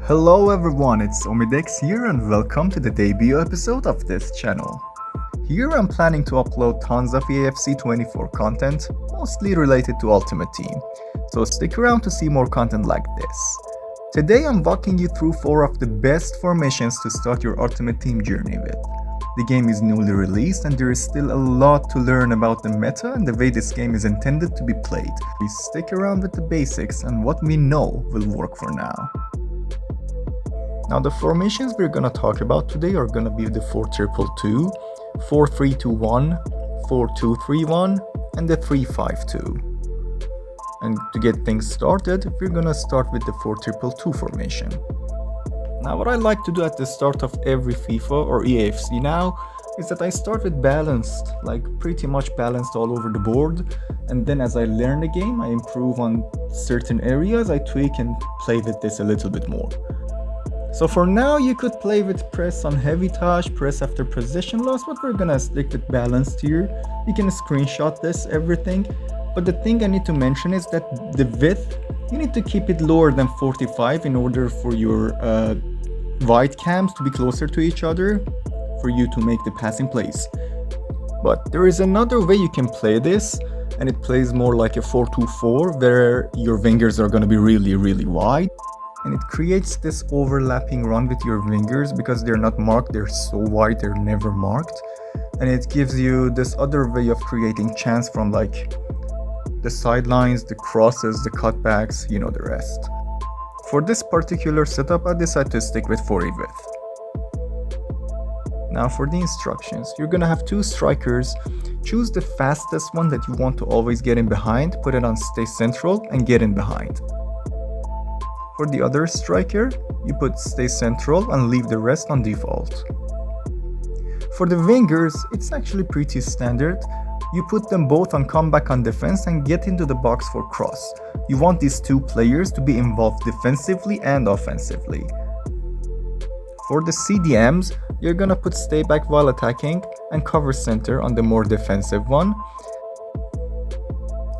Hello everyone, it's Omidex here and welcome to the debut episode of this channel. Here I'm planning to upload tons of EAFC 24 content, mostly related to Ultimate Team, so stick around to see more content like this. Today I'm walking you through 4 of the best formations to start your Ultimate Team journey with. The game is newly released and there is still a lot to learn about the meta and the way this game is intended to be played. We stick around with the basics and what we know will work for now. Now the formations we're gonna talk about today are gonna be the 4-2-2, 4-3-2-1, 4-2-3-1, and the 3-5-2. And to get things started, we're gonna start with the 4-2-2 formation. Now what I like to do at the start of every FIFA or EAFC now is that I start with balanced, like pretty much balanced all over the board, and then as I learn the game, I improve on certain areas, I tweak and play with this a little bit more. So for now, you could play with press on heavy touch, press after possession loss, but we're gonna stick with balanced here. You can screenshot this, everything. But the thing I need to mention is that the width, you need to keep it lower than 45 in order for your wide cams to be closer to each other for you to make the passing plays. But there is another way you can play this, and it plays more like a 4-2-4 where your wingers are gonna be really wide. And it creates this overlapping run with your wingers because they're not marked, they're so wide, they're never marked. And it gives you this other way of creating chance from like the sidelines, the crosses, the cutbacks, you know the rest. For this particular setup, I decided to stick with 40 width. Now for the instructions, you're gonna have 2 strikers. Choose the fastest one that you want to always get in behind, put it on stay central and get in behind. For the other striker, you put stay central and leave the rest on default. For the wingers, it's actually pretty standard. You put them both on comeback on defense and get into the box for cross. You want these 2 players to be involved defensively and offensively. For the CDMs, you're gonna put stay back while attacking and cover center on the more defensive one.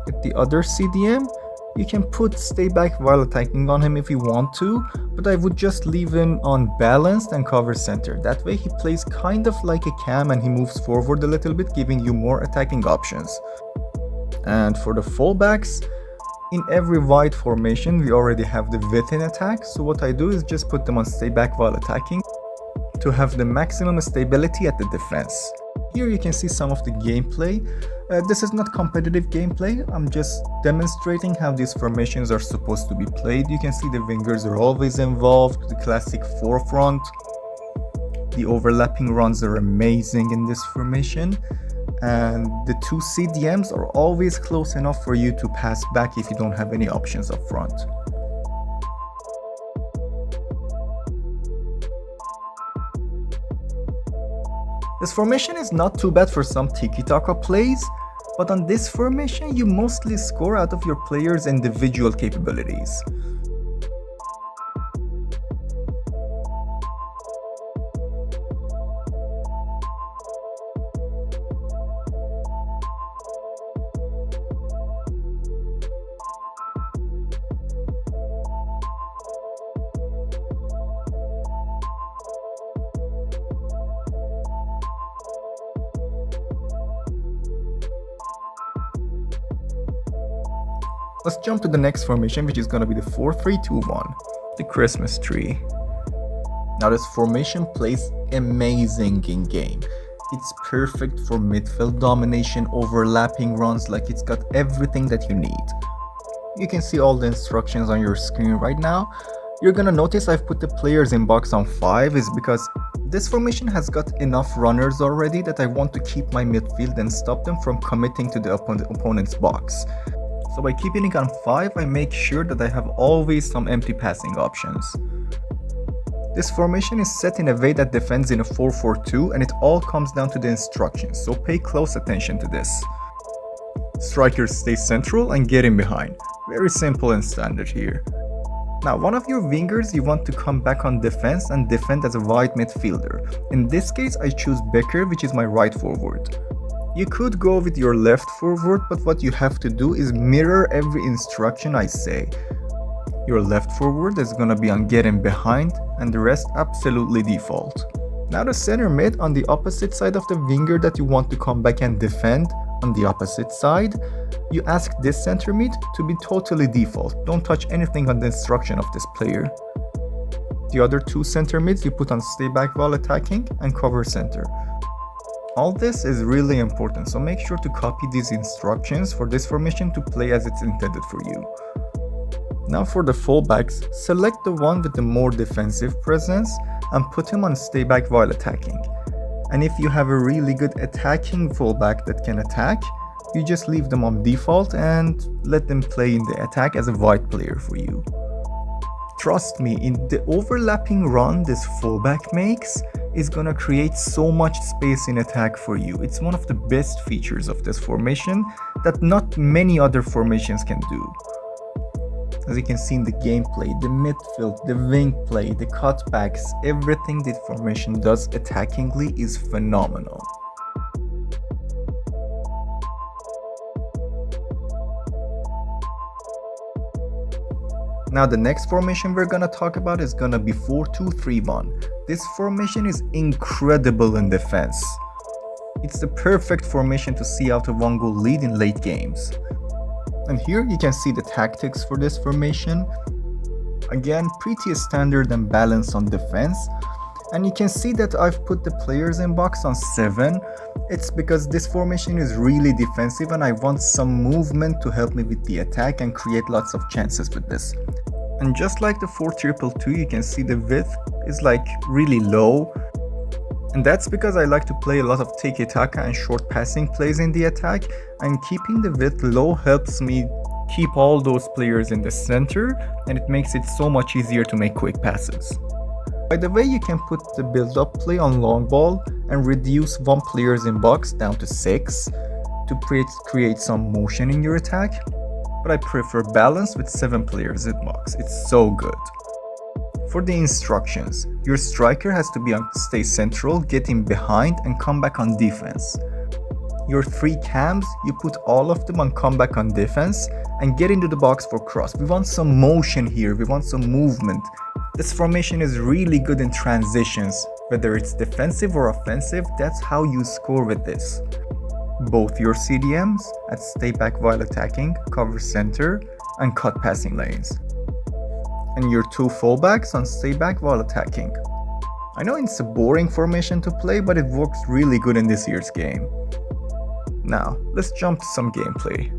With the other CDM, you can put stay back while attacking on him if you want to, but I would just leave him on balanced and cover center. That way he plays kind of like a cam and he moves forward a little bit, giving you more attacking options. And for the fullbacks, in every wide formation we already have the width in attack, so what I do is just put them on stay back while attacking to have the maximum stability at the defense. Here you can see some of the gameplay. This is not competitive gameplay, I'm just demonstrating how these formations are supposed to be played. You can see the wingers are always involved, the classic forefront. The overlapping runs are amazing in this formation. And the 2 CDMs are always close enough for you to pass back if you don't have any options up front. This formation is not too bad for some tiki-taka plays, but on this formation you mostly score out of your players' individual capabilities. Let's jump to the next formation, which is going to be the 4-3-2-1, the Christmas tree. Now this formation plays amazing in game. It's perfect for midfield domination, overlapping runs, like it's got everything that you need. You can see all the instructions on your screen right now. You're gonna notice I've put the players in box on 5 is because this formation has got enough runners already that I want to keep my midfield and stop them from committing to the opponent's box. So by keeping it on 5, I make sure that I have always some empty passing options. This formation is set in a way that defends in a 4-4-2 and it all comes down to the instructions, so pay close attention to this. Strikers stay central and get in behind. Very simple and standard here. Now one of your wingers you want to come back on defense and defend as a wide midfielder. In this case I choose Becker, which is my right forward. You could go with your left forward, but what you have to do is mirror every instruction I say. Your left forward is gonna be on getting behind, and the rest absolutely default. Now the center mid on the opposite side of the winger that you want to come back and defend on the opposite side, you ask this center mid to be totally default. Don't touch anything on the instruction of this player. The other two center mids you put on stay back while attacking and cover center. All this is really important, so make sure to copy these instructions for this formation to play as it's intended for you. Now for the fullbacks, select the one with the more defensive presence and put him on stay back while attacking. And if you have a really good attacking fullback that can attack, you just leave them on default and let them play in the attack as a wide player for you. Trust me, in the overlapping run this fullback makes is gonna create so much space in attack for you. It's one of the best features of this formation that not many other formations can do. As you can see in the gameplay, the midfield, the wing play, the cutbacks, everything this formation does attackingly is phenomenal. Now the next formation we're gonna talk about is gonna be 4-2-3-1. This formation is incredible in defense. It's the perfect formation to see out a 1-goal lead in late games. And here you can see the tactics for this formation. Again, pretty standard and balanced on defense. And you can see that I've put the players in box on 7. It's because this formation is really defensive and I want some movement to help me with the attack and create lots of chances with this. And just like the 4-2-2, you can see the width is like really low. And that's because I like to play a lot of tiki-taka and short passing plays in the attack, and keeping the width low helps me keep all those players in the center, and it makes it so much easier to make quick passes. By the way, you can put the build-up play on long ball and reduce 1 players in box down to 6 to create some motion in your attack, but I prefer balance with 7 players in box. It's so good. For the instructions, your striker has to be on stay central, get in behind and come back on defense. Your 3 cams, you put all of them on comeback on defense and get into the box for cross. We want some motion here, we want some movement. This formation is really good in transitions, whether it's defensive or offensive, that's how you score with this. Both your CDMs at stay back while attacking, cover center and cut passing lanes. And your 2 fullbacks on stay back while attacking. I know it's a boring formation to play, but it works really good in this year's game. Now, let's jump to some gameplay.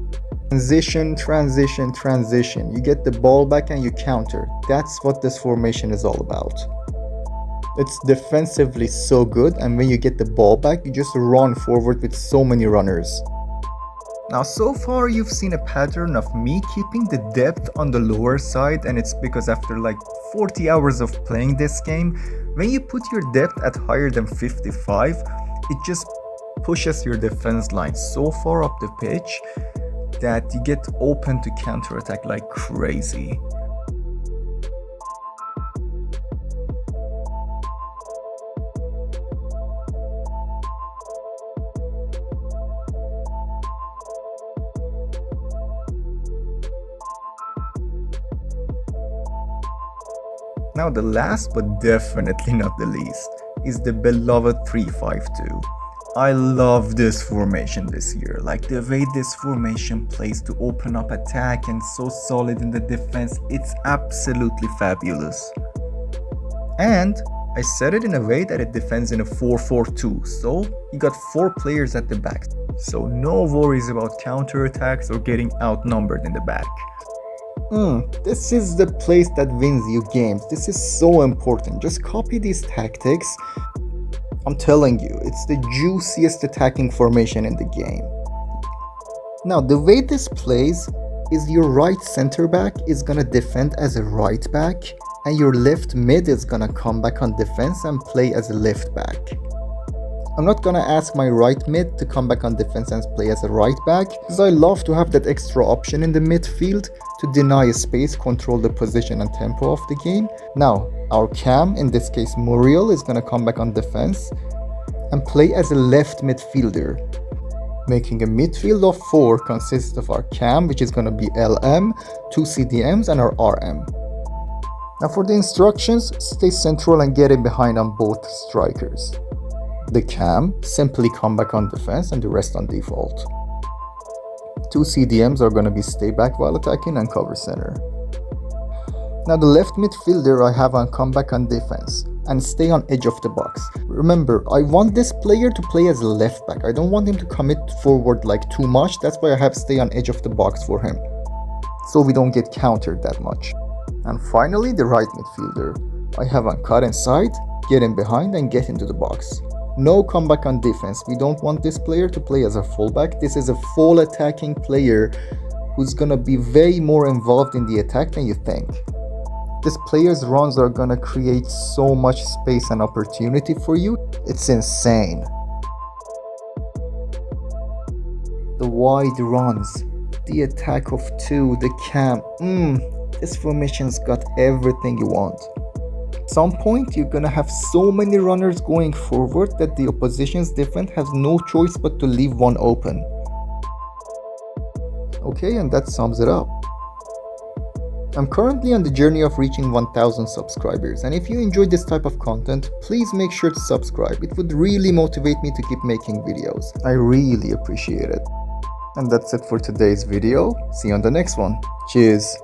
Transition, transition, transition. You get the ball back and you counter. That's what this formation is all about. It's defensively so good, and when you get the ball back, you just run forward with so many runners. Now so far you've seen a pattern of me keeping the depth on the lower side, and it's because after like 40 hours of playing this game, when you put your depth at higher than 55, it just pushes your defense line so far up the pitch that you get open to counterattack like crazy. Now the last but definitely not the least is the beloved 3-5-2. I love this formation this year, like the way this formation plays to open up attack and so solid in the defense, it's absolutely fabulous. And I set it in a way that it defends in a 4-4-2, so you got 4 players at the back, so no worries about counterattacks or getting outnumbered in the back. This is the place that wins you games. This is so important. Just copy these tactics. I'm telling you, it's the juiciest attacking formation in the game. Now, the way this plays is your right center back is gonna defend as a right back, and your left mid is gonna come back on defense and play as a left back. I'm not gonna ask my right mid to come back on defense and play as a right back, because I love to have that extra option in the midfield to deny a space, control the position and tempo of the game. Now, our cam, in this case Muriel, is gonna come back on defense and play as a left midfielder. making a midfield of 4 consists of our cam, which is going to be LM, 2 CDMs and our RM. Now for the instructions, stay central and get in behind on both strikers. The cam, simply come back on defense and the rest on default. 2 CDMs are going to be stay back while attacking and cover center. Now the left midfielder I have on comeback on defense and stay on edge of the box. Remember, I want this player to play as a left back. I don't want him to commit forward like too much. That's why I have stay on edge of the box for him, so we don't get countered that much. And finally, the right midfielder I have on cut inside, get in behind and get into the box. No comeback on defense. We don't want this player to play as a fullback. This is a full attacking player who's gonna be way more involved in the attack than you think. This player's runs are gonna create so much space and opportunity for you. It's insane. The wide runs, the attack of 2, the cam. This formation's got everything you want. At some point, you're gonna have so many runners going forward that the opposition's defense has no choice but to leave one open. Okay, and that sums it up. I'm currently on the journey of reaching 1000 subscribers, and if you enjoyed this type of content, please make sure to subscribe. It would really motivate me to keep making videos. I really appreciate it. And that's it for today's video. See you on the next one. Cheers.